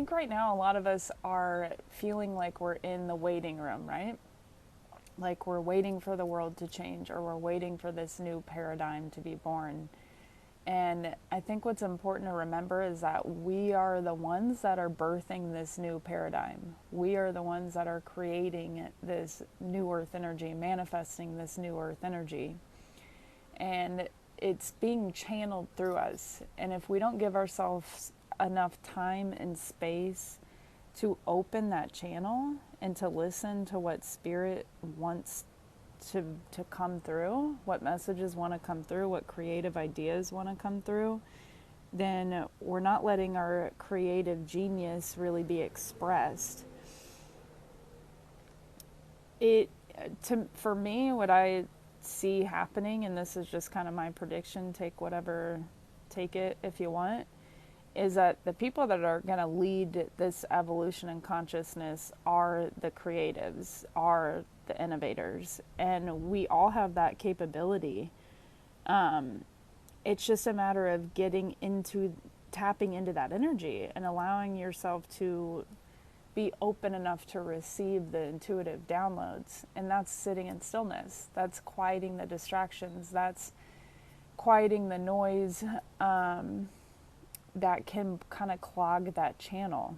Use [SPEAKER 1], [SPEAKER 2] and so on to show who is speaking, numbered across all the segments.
[SPEAKER 1] think right now a lot of us are feeling like we're in the waiting room, right? Like we're waiting for the world to change, or we're waiting for this new paradigm to be born. And I think what's important to remember is that we are the ones that are birthing this new paradigm. We are the ones that are creating this new earth energy, manifesting this new earth energy. And it's being channeled through us. And if we don't give ourselves enough time and space to open that channel and to listen to what spirit wants to come through, what messages want to come through, what creative ideas want to come through, then we're not letting our creative genius really be expressed. For me, what I see happening, and this is just kind of my prediction, take it if you want, is that the people that are going to lead this evolution in consciousness are the creatives, are the innovators, and we all have that capability. It's just a matter of tapping into that energy and allowing yourself to be open enough to receive the intuitive downloads. And that's sitting in stillness. That's quieting the distractions. That's quieting the noise that can kind of clog that channel.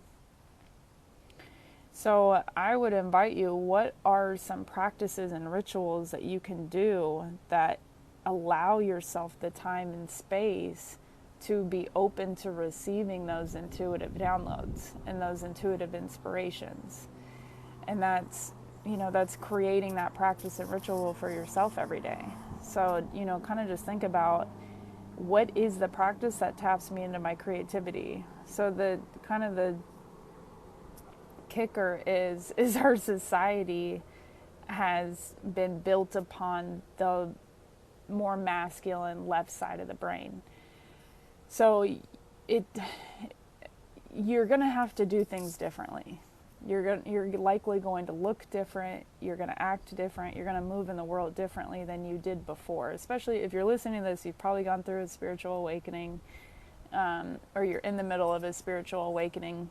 [SPEAKER 1] So I would invite you, what are some practices and rituals that you can do that allow yourself the time and space to be open to receiving those intuitive downloads and those intuitive inspirations? And that's creating that practice and ritual for yourself every day. So, kind of just think about, what is the practice that taps me into my creativity? So the kicker is our society has been built upon the more masculine left side of the brain. So you're going to have to do things differently. You're likely going to look different, you're going to act different, you're going to move in the world differently than you did before. Especially if you're listening to this, you've probably gone through a spiritual awakening, or you're in the middle of a spiritual awakening.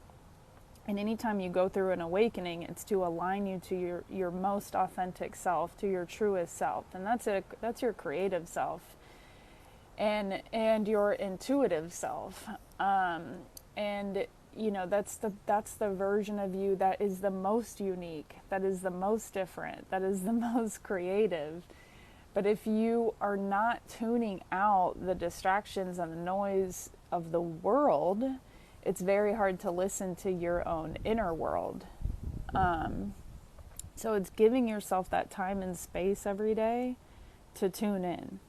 [SPEAKER 1] And anytime you go through an awakening, it's to align you to your most authentic self, to your truest self. And that's your creative self and your intuitive self. And that's the version of you that is the most unique, that is the most different, that is the most creative. But if you are not tuning out the distractions and the noise of the world, it's very hard to listen to your own inner world. So it's giving yourself that time and space every day to tune in.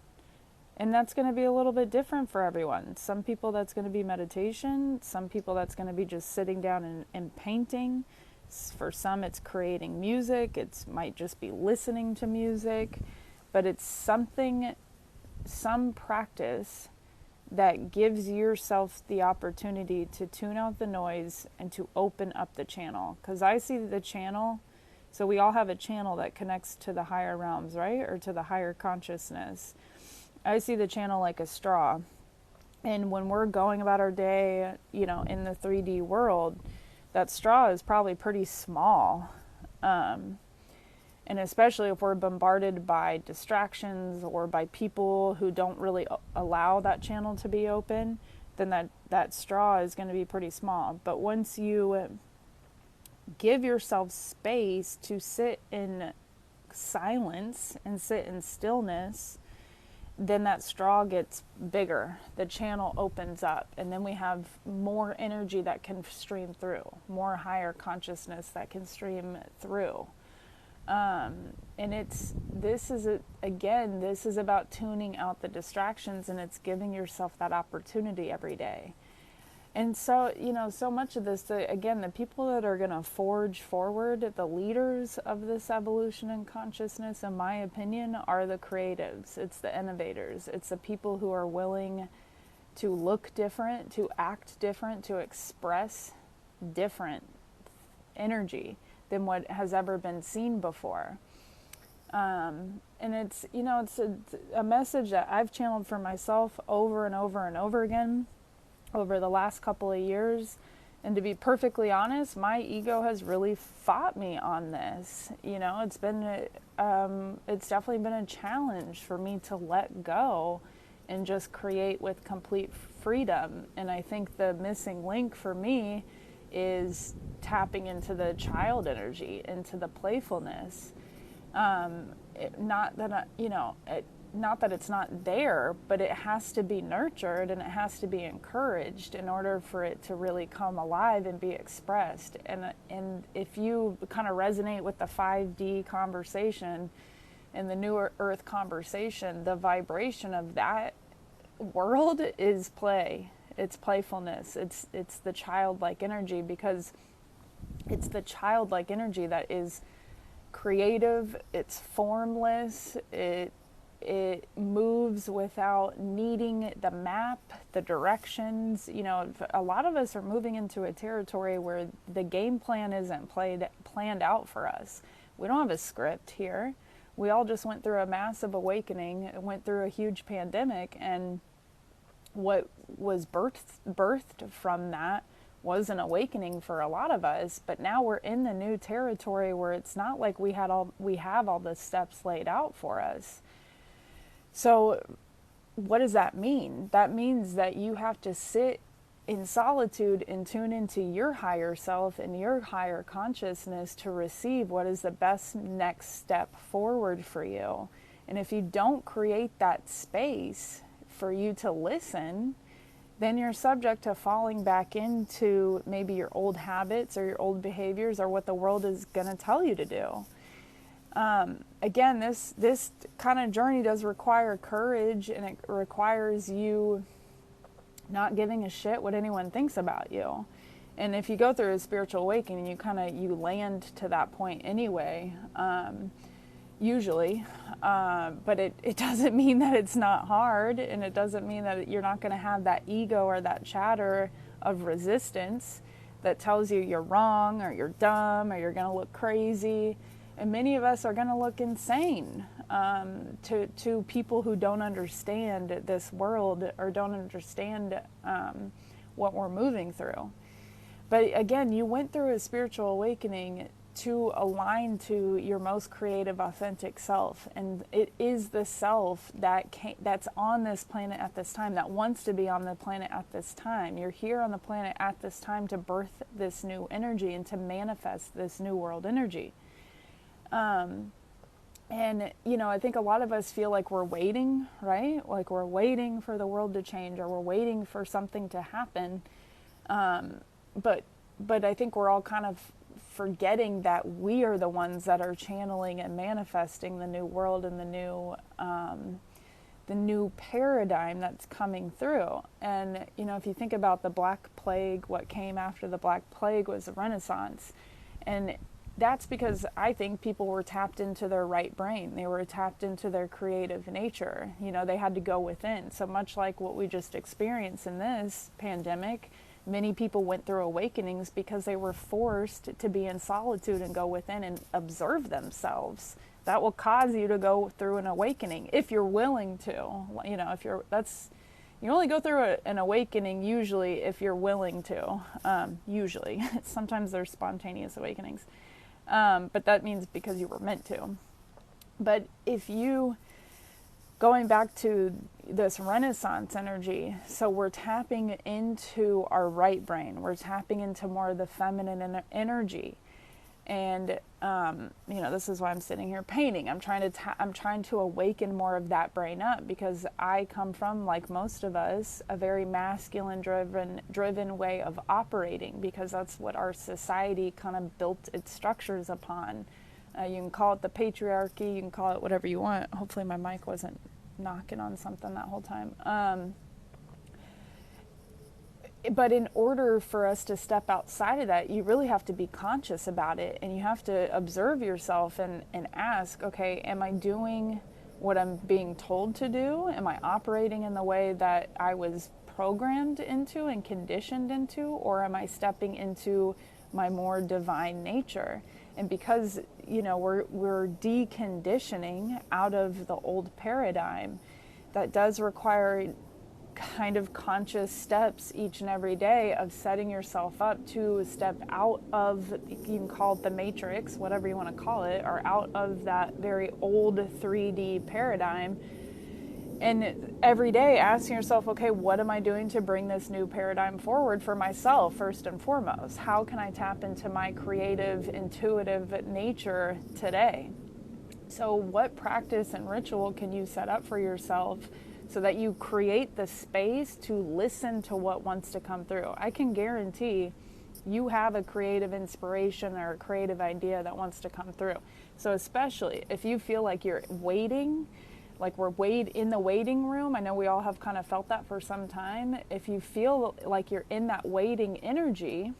[SPEAKER 1] And that's going to be a little bit different for everyone. Some people that's going to be meditation. Some people that's going to be just sitting down and painting. For some it's creating music. It might just be listening to music. But it's some practice that gives yourself the opportunity to tune out the noise and to open up the channel. Because I see the channel, so we all have a channel that connects to the higher realms, right? Or to the higher consciousness. I see the channel like a straw. And when we're going about our day, in the 3D world, that straw is probably pretty small. And especially if we're bombarded by distractions or by people who don't really allow that channel to be open, then that straw is going to be pretty small. But once you give yourself space to sit in silence and sit in stillness, then that straw gets bigger. The channel opens up, and then we have more energy that can stream through, more higher consciousness that can stream through. And this is about tuning out the distractions, and it's giving yourself that opportunity every day. And so, so much of this, the people that are going to forge forward, the leaders of this evolution in consciousness, in my opinion, are the creatives. It's the innovators. It's the people who are willing to look different, to act different, to express different energy than what has ever been seen before. And it's a message that I've channeled for myself over and over and over again over the last couple of years, And to be perfectly honest, my ego has really fought me on this. You know, it's definitely been a challenge for me to let go and just create with complete freedom. And I think the missing link for me is tapping into the child energy, into the playfulness. Not that not that it's not there, but it has to be nurtured and it has to be encouraged in order for it to really come alive and be expressed. And if you kind of resonate with the 5D conversation and the New Earth conversation, the vibration of that world is play. It's playfulness. It's the childlike energy, because it's the childlike energy that is creative. It's formless. It moves without needing the map, the directions. You know, a lot of us are moving into a territory where the game plan isn't planned out for us. We don't have a script here. We all just went through a massive awakening, went through a huge pandemic, and what was birthed from that was an awakening for a lot of us. But now we're in the new territory where it's not like we have all the steps laid out for us. So what does that mean? That means that you have to sit in solitude and tune into your higher self and your higher consciousness to receive what is the best next step forward for you. And if you don't create that space for you to listen, then you're subject to falling back into maybe your old habits or your old behaviors or what the world is going to tell you to do. Again, this kind of journey does require courage, and it requires you not giving a shit what anyone thinks about you. And if you go through a spiritual awakening, you land to that point anyway, usually. But it doesn't mean that it's not hard, and it doesn't mean that you're not going to have that ego or that chatter of resistance that tells you you're wrong or you're dumb or you're going to look crazy. And many of us are going to look insane to people who don't understand this world or don't understand what we're moving through. But again, you went through a spiritual awakening to align to your most creative, authentic self. And it is the self that's on this planet at this time, that wants to be on the planet at this time. You're here on the planet at this time to birth this new energy and to manifest this new world energy. And, you know, I think a lot of us feel like we're waiting, right? Like we're waiting for the world to change, or we're waiting for something to happen. But I think we're all kind of forgetting that we are the ones that are channeling and manifesting the new world and the new paradigm that's coming through. And, you know, if you think about the Black Plague, what came after the Black Plague was the Renaissance. And that's because I think people were tapped into their right brain. They were tapped into their creative nature. You know, they had to go within. So much like what we just experienced in this pandemic, many people went through awakenings because they were forced to be in solitude and go within and observe themselves. That will cause you to go through an awakening if you're willing to. You know, you only go through an awakening usually if you're willing to. Usually, sometimes there's spontaneous awakenings. But that means because you were meant to. But if you, going back to this Renaissance energy, so we're tapping into our right brain. We're tapping into more of the feminine energy. And, you know, this is why I'm sitting here painting. I'm trying to awaken more of that brain up, because I come from, like most of us, a very masculine driven way of operating, because that's what our society kind of built its structures upon. You can call it the patriarchy, you can call it whatever you want. Hopefully my mic wasn't knocking on something that whole time. But in order for us to step outside of that, you really have to be conscious about it, and you have to observe yourself and ask, okay, am I doing what I'm being told to do? Am I operating in the way that I was programmed into and conditioned into, or am I stepping into my more divine nature? And because, you know, we're deconditioning out of the old paradigm, that does require kind of conscious steps each and every day of setting yourself up to step out of, you can call it the matrix, whatever you want to call it, or out of that very old 3D paradigm. And every day asking yourself, okay, what am I doing to bring this new paradigm forward for myself, first and foremost? How can I tap into my creative, intuitive nature today? So what practice and ritual can you set up for yourself so that you create the space to listen to what wants to come through? I can guarantee you have a creative inspiration or a creative idea that wants to come through. So especially if you feel like you're waiting, like we're in the waiting room. I know we all have kind of felt that for some time. If you feel like you're in that waiting energy,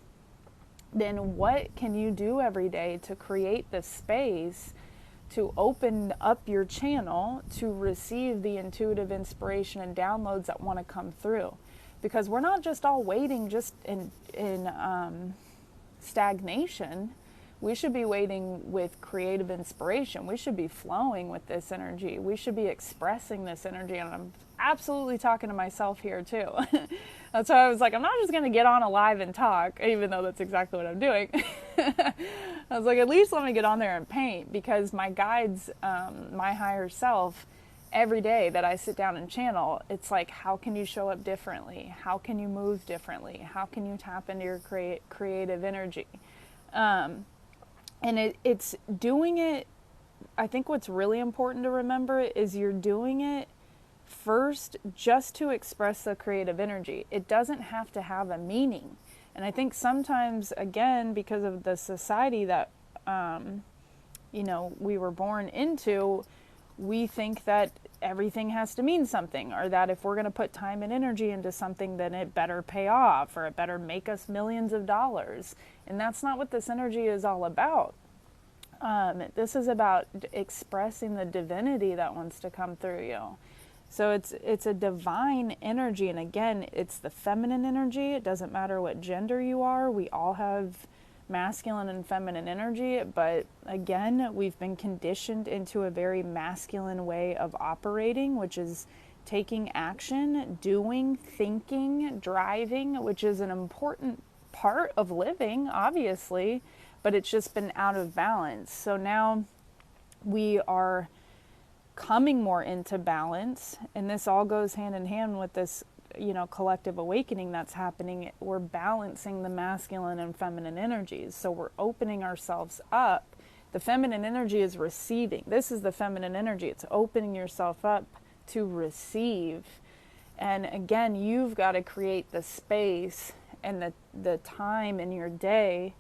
[SPEAKER 1] then what can you do every day to create the space to open up your channel to receive the intuitive inspiration and downloads that want to come through? Because we're not just all waiting just in stagnation. We should be waiting with creative inspiration. We should be flowing with this energy. We should be expressing this energy. And I'm absolutely talking to myself here too. That's why I was like, I'm not just going to get on a live and talk, even though that's exactly what I'm doing. I was like, at least let me get on there and paint, because my guides, my higher self, every day that I sit down and channel, it's like, how can you show up differently? How can you move differently? How can you tap into your creative energy? And it's doing it, I think what's really important to remember is you're doing it first just to express the creative energy. It doesn't have to have a meaning. And I think sometimes, again, because of the society that, we were born into, we think that everything has to mean something, or that if we're going to put time and energy into something, then it better pay off, or it better make us millions of dollars. And that's not what this energy is all about. This is about expressing the divinity that wants to come through you. So it's a divine energy. And again, it's the feminine energy. It doesn't matter what gender you are. We all have masculine and feminine energy, but again, we've been conditioned into a very masculine way of operating, which is taking action, doing, thinking, driving, which is an important part of living, obviously, but it's just been out of balance. So now we are coming more into balance, and this all goes hand in hand with this collective awakening that's happening. We're balancing the masculine and feminine energies. So we're opening ourselves up. The feminine energy is receiving. This is the feminine energy. It's opening yourself up to receive. And again, you've got to create the space and the time in your day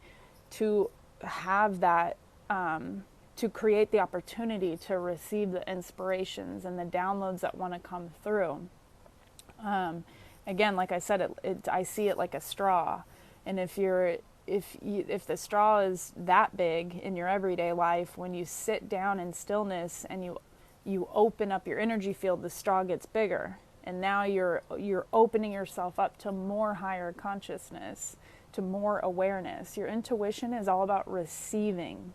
[SPEAKER 1] to have that, to create the opportunity to receive the inspirations and the downloads that want to come through. Again, like I said, I see it like a straw, and if the straw is that big in your everyday life, when you sit down in stillness and you open up your energy field, the straw gets bigger, and now you're opening yourself up to more higher consciousness, to more awareness. Your intuition is all about receiving.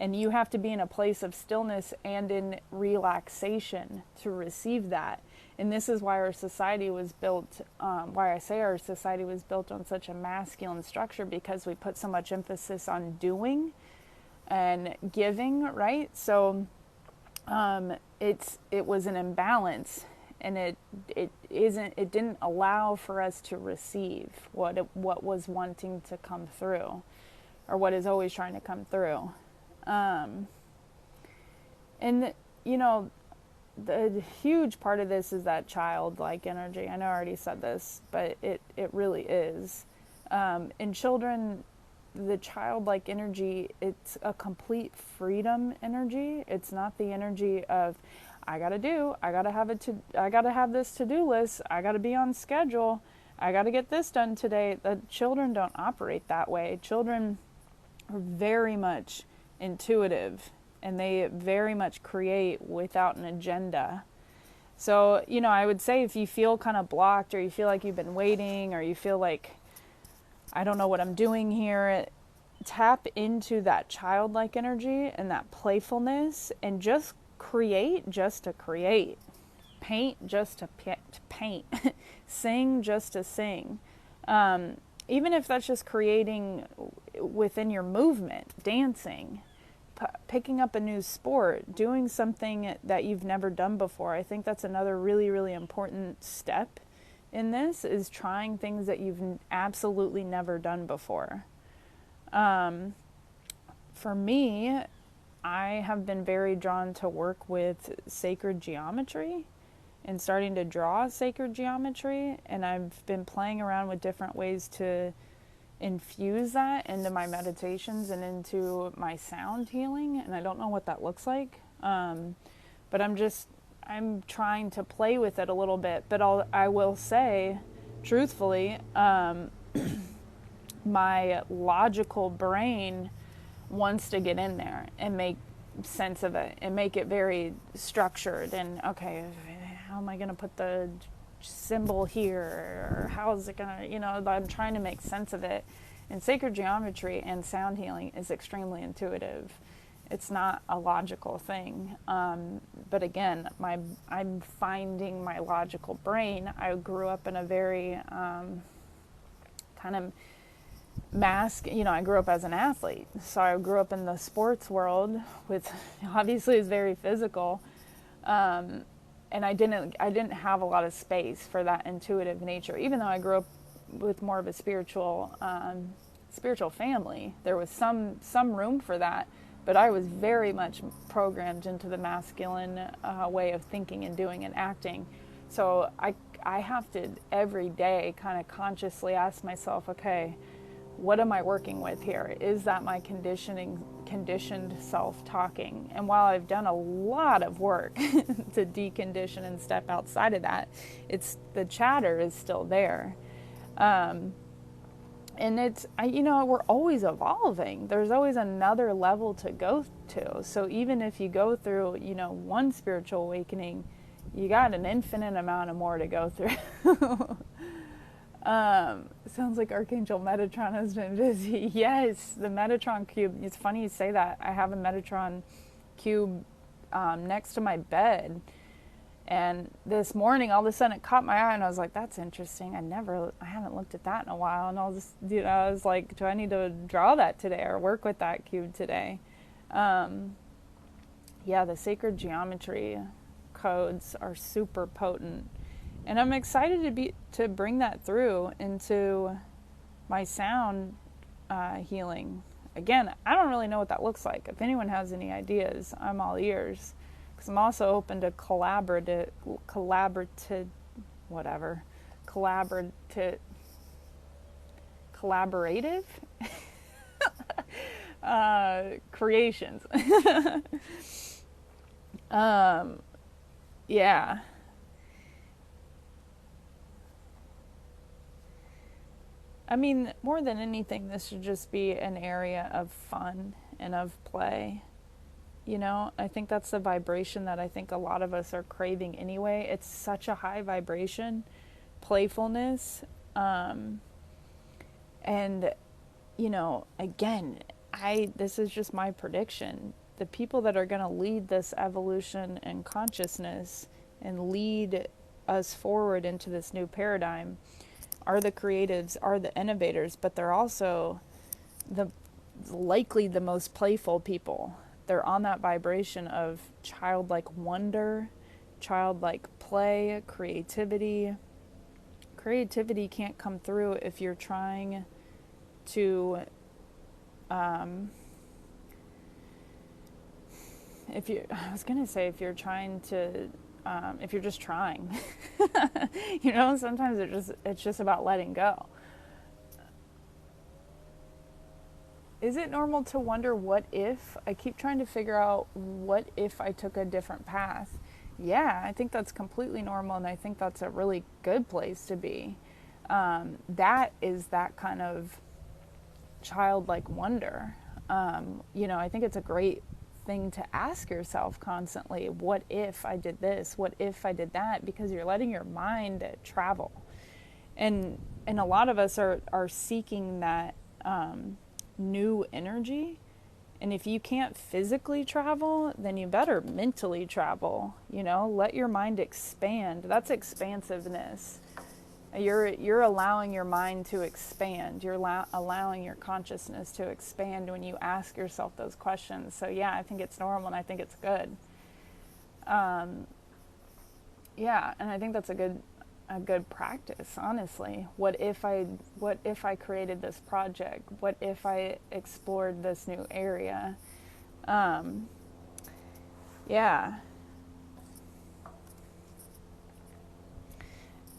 [SPEAKER 1] And you have to be in a place of stillness and in relaxation to receive that. And this is why our society was built, why I say our society was built on such a masculine structure, because we put so much emphasis on doing and giving, right? So it was an imbalance, and it didn't allow for us to receive what was wanting to come through, or what is always trying to come through. And the huge part of this is that childlike energy. I know I already said this, but it really is. In children, the childlike energy, it's a complete freedom energy. It's not the energy of, I gotta have this to-do list, I gotta be on schedule, I gotta get this done today. The children don't operate that way. Children are very much intuitive, and they very much create without an agenda. So, I would say if you feel kind of blocked, or you feel like you've been waiting, or you feel like, I don't know what I'm doing here, tap into that childlike energy and that playfulness, and just create just to create. paint just to paint, sing just to sing. Even if that's just creating within your movement, dancing, picking up a new sport, doing something that you've never done before. I think that's another really, really important step in this, is trying things that you've absolutely never done before. For me, I have been very drawn to work with sacred geometry and starting to draw sacred geometry, and I've been playing around with different ways to infuse that into my meditations and into my sound healing, and I don't know what that looks like, but I'm trying to play with it a little bit. But I will say truthfully, my logical brain wants to get in there and make sense of it and make it very structured, and okay, how am I going to put the symbol here, or how is it going to, I'm trying to make sense of it. And sacred geometry and sound healing is extremely intuitive. It's not a logical thing. But again, I'm finding my logical brain. I grew up in a very kind of I grew up as an athlete. So I grew up in the sports world, with obviously it's very physical. And I didn't have a lot of space for that intuitive nature. Even though I grew up with more of a spiritual family, there was some room for that. But I was very much programmed into the masculine way of thinking and doing and acting. So I have to every day kind of consciously ask myself, okay, what am I working with here? Is that my conditioned self talking? And while I've done a lot of work to decondition and step outside of that, the chatter is still there. And we're always evolving. There's always another level to go to. So even if you go through, one spiritual awakening, you got an infinite amount of more to go through. Sounds like Archangel Metatron has been busy. Yes, the Metatron Cube. It's funny you say that. I have a Metatron Cube next to my bed. And this morning, all of a sudden, it caught my eye, and I was like, "That's interesting. I haven't looked at that in a while." And I was like, "Do I need to draw that today or work with that cube today?" Yeah, the sacred geometry codes are super potent, and I'm excited to bring that through into my sound healing. Again, I don't really know what that looks like. If anyone has any ideas, I'm all ears. Because I'm also open to collaborative creations. Yeah. I mean, more than anything, this should just be an area of fun and of play. I think that's the vibration that I think a lot of us are craving anyway. It's such a high vibration, playfulness. And, again, this is just my prediction. The people that are going to lead this evolution and consciousness and lead us forward into this new paradigm are the creatives, are the innovators, but they're also likely the most playful people. They're on that vibration of childlike wonder, childlike play, creativity. Creativity can't come through if you're trying to, if you're just trying, sometimes it's just about letting go. Is it normal to wonder what if? I keep trying to figure out what if I took a different path. Yeah, I think that's completely normal, and I think that's a really good place to be. That is that kind of childlike wonder. I think it's a great thing to ask yourself constantly, what if I did this? What if I did that? Because you're letting your mind travel. And a lot of us are seeking that new energy, And if you can't physically travel, then you better mentally travel. Let your mind expand. That's expansiveness. You're allowing your mind to expand. You're allowing your consciousness to expand when you ask yourself those questions. So yeah, I think it's normal and I think it's good. Yeah, and I think that's a good practice, honestly. What if I created this project? What if I explored this new area? Yeah.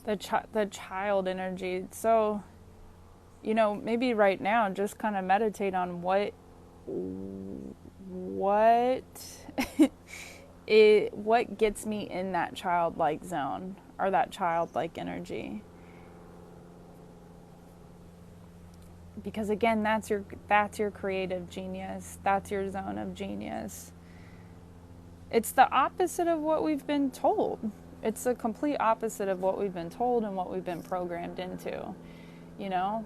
[SPEAKER 1] The child energy. So, maybe right now just kind of meditate on what what gets me in that childlike zone or that childlike energy. Because again, that's your creative genius. That's your zone of genius. It's the opposite of what we've been told. It's the complete opposite of what we've been told and what we've been programmed into.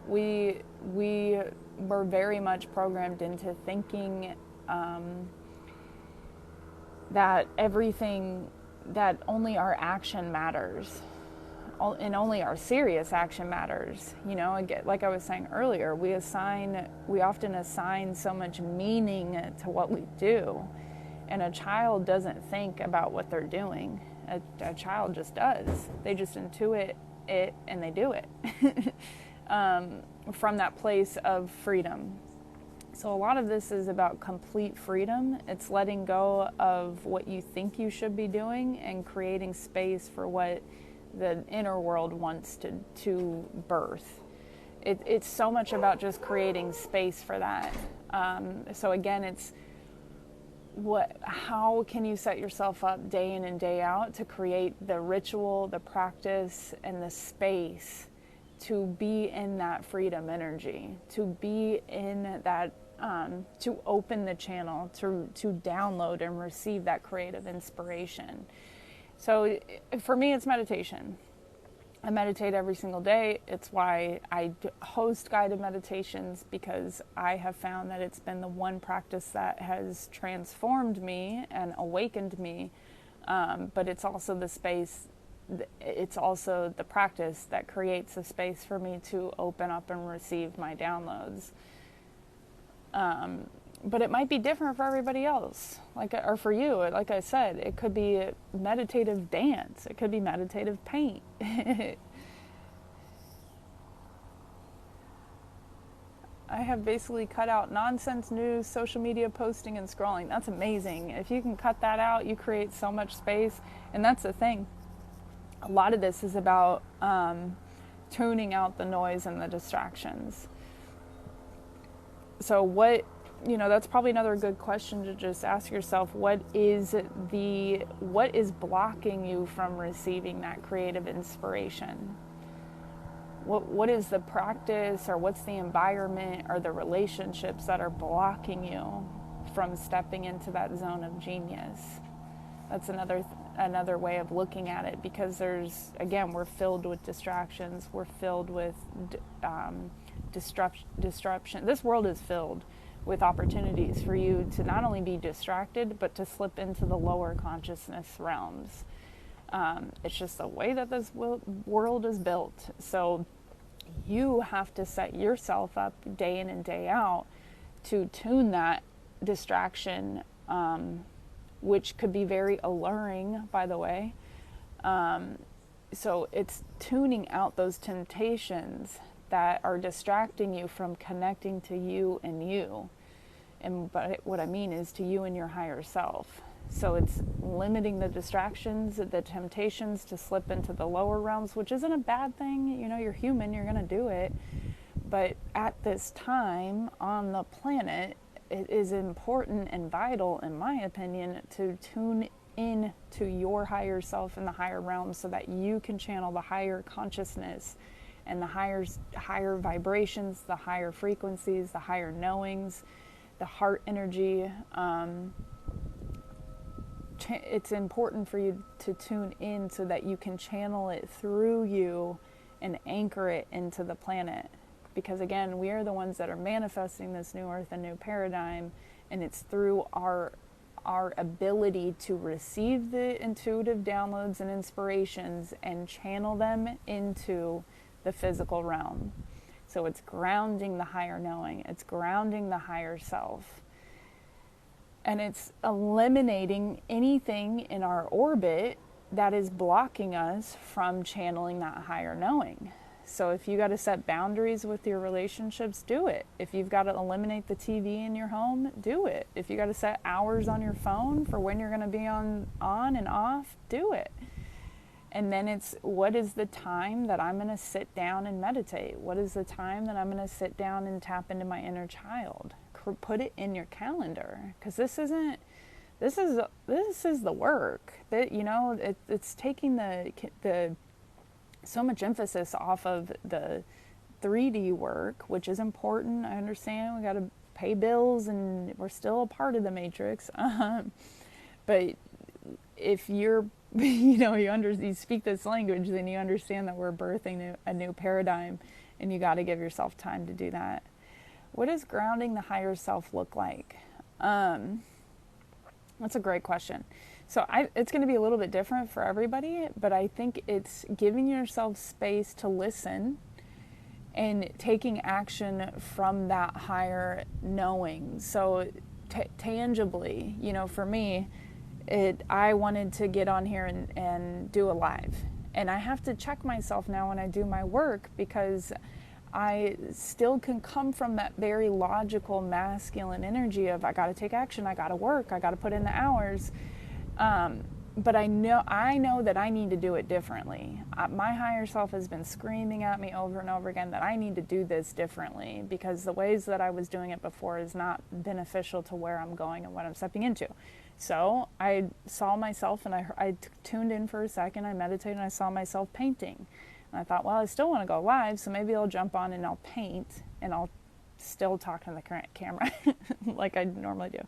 [SPEAKER 1] We were very much programmed into thinking that only our action matters, and only our serious action matters. Again, like I was saying earlier, we often assign so much meaning to what we do, and a child doesn't think about what they're doing. A child just does. They just intuit it and they do it from that place of freedom. So a lot of this is about complete freedom. It's letting go of what you think you should be doing and creating space for what the inner world wants to birth. It's so much about just creating space for that. So again, it's how can you set yourself up day in and day out to create the ritual, the practice, and the space to be in that freedom energy, to be in that, to open the channel, to download and receive that creative inspiration. So for me, it's meditation. I meditate every single day. It's why I host guided meditations, because I have found that it's been the one practice that has transformed me and awakened me. But it's also the space, it's also the practice that creates a space for me to open up and receive my downloads. But it might be different for everybody else, or for you. Like I said, it could be meditative dance. It could be meditative paint. I have basically cut out nonsense news, social media posting, and scrolling. That's amazing. If you can cut that out, you create so much space. And that's the thing. A lot of this is about tuning out the noise and the distractions. So that's probably another good question to just ask yourself. What is blocking you from receiving that creative inspiration? What is the practice, or what's the environment or the relationships that are blocking you from stepping into that zone of genius? That's another way of looking at it, because we're filled with distractions. We're filled with disruption. This world is filled with opportunities for you to not only be distracted, but to slip into the lower consciousness realms. It's just the way that this world is built. So you have to set yourself up day in and day out to tune that distraction, which could be very alluring, by the way. So it's tuning out those temptations that are distracting you from connecting to you and you. But what I mean is to you and your higher self. So it's limiting the distractions, the temptations to slip into the lower realms, which isn't a bad thing. You're human, you're going to do it. But at this time on the planet, it is important and vital, in my opinion, to tune in to your higher self in the higher realms so that you can channel the higher consciousness and the higher vibrations, the higher frequencies, the higher knowings, the heart energy. It's important for you to tune in so that you can channel it through you and anchor it into the planet. Because again, we are the ones that are manifesting this new earth and new paradigm, And it's through our ability to receive the intuitive downloads and inspirations and channel them into the physical realm. So it's grounding the higher knowing, it's grounding the higher self, and it's eliminating anything in our orbit that is blocking us from channeling that higher knowing. So if you got to set boundaries with your relationships, do it. If you've got to eliminate the TV in your home, do it. If you got to set hours on your phone for when you're going to be on and off, do it. And then it's, what is the time that I'm going to sit down and meditate? What is the time that I'm going to sit down and tap into my inner child? Put it in your calendar, because this is the work that, you know, it's taking the so much emphasis off of the 3D work, which is important. I understand we got to pay bills and we're still a part of the matrix. But if you're, you know, you speak this language, then you understand that we're birthing a new paradigm, and you got to give yourself time to do that. What does grounding the higher self look like? That's a great question. So it's going to be a little bit different for everybody, but I think it's giving yourself space to listen and taking action from that higher knowing. So tangibly, you know, for me, I wanted to get on here and do a live. And I have to check myself now when I do my work, because I still can come from that very logical masculine energy of, I got to take action, I got to work, I got to put in the hours. But I know that I need to do it differently. My higher self has been screaming at me over and over again that I need to do this differently, because the ways that I was doing it before is not beneficial to where I'm going and what I'm stepping into. So I saw myself, and I tuned in for a second, I meditated, and I saw myself painting. And I thought, well, I still want to go live, so maybe I'll jump on and I'll paint, and I'll still talk to the current camera like I normally do.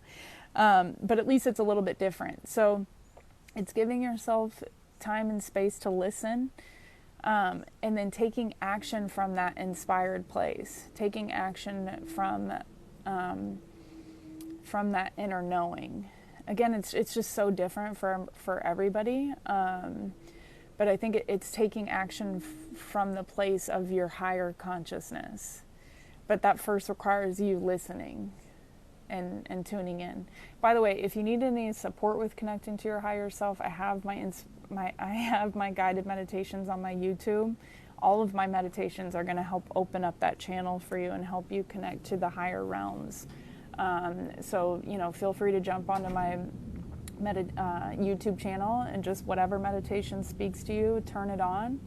[SPEAKER 1] But at least it's a little bit different. So it's giving yourself time and space to listen, and then taking action from that inspired place, taking action from that inner knowing. Again, it's just so different for everybody. But I think it's taking action from the place of your higher consciousness. But that first requires you listening and tuning in. By the way, if you need any support with connecting to your higher self, I have my guided meditations on my YouTube. All of my meditations are going to help open up that channel for you and help you connect to the higher realms. So, you know, feel free to jump onto my YouTube channel, and just whatever meditation speaks to you, turn it on.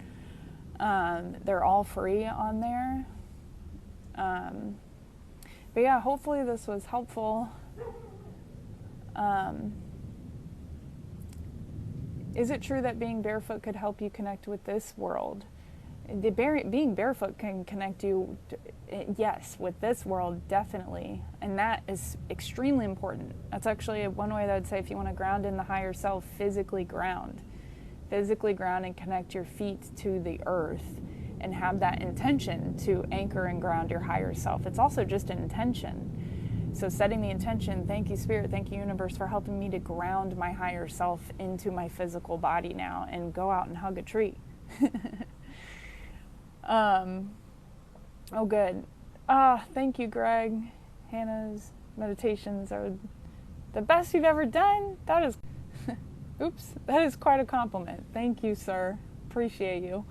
[SPEAKER 1] They're all free on there. But yeah, hopefully this was helpful. Is it true that being barefoot could help you connect with this world? Being barefoot can connect you, yes, with this world, definitely. And that is extremely important. That's actually one way that I'd say, if you want to ground in the higher self, physically ground. Physically ground and connect your feet to the earth, and have that intention to anchor and ground your higher self. It's also just an intention. So setting the intention, thank you, Spirit, thank you, Universe, for helping me to ground my higher self into my physical body now, and go out and hug a tree. Oh, good. Thank you, Greg. Hannah's meditations are the best you've ever done. That is, oops, that is quite a compliment. Thank you, sir. Appreciate you.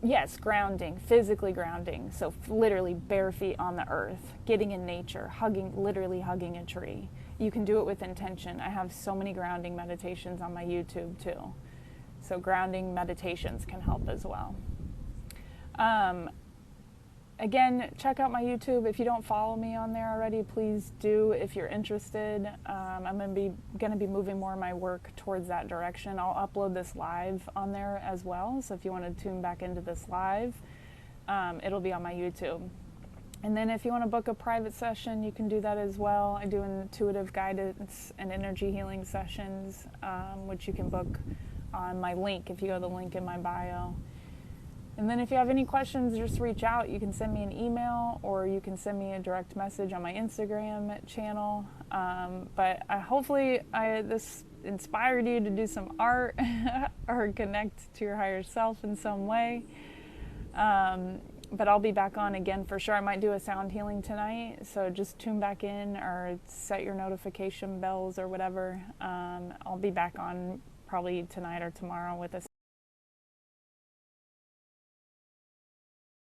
[SPEAKER 1] Yes, grounding, physically grounding. So literally bare feet on the earth, getting in nature, literally hugging a tree. You can do it with intention. I have so many grounding meditations on my YouTube too. So grounding meditations can help as well. Again, check out my YouTube. If you don't follow me on there already, please do if you're interested. I'm going to be moving more of my work towards that direction. I'll upload this live on there as well. So if you want to tune back into this live, it'll be on my YouTube. And then if you want to book a private session, you can do that as well. I do intuitive guidance and energy healing sessions, which you can book on my link if you go to the link in my bio. And then if you have any questions, just reach out. You can send me an email or you can send me a direct message on my Instagram channel. But hopefully this inspired you to do some art or connect to your higher self in some way. But I'll be back on again for sure. I might do a sound healing tonight, so just tune back in or set your notification bells or whatever. I'll be back on probably tonight or tomorrow with a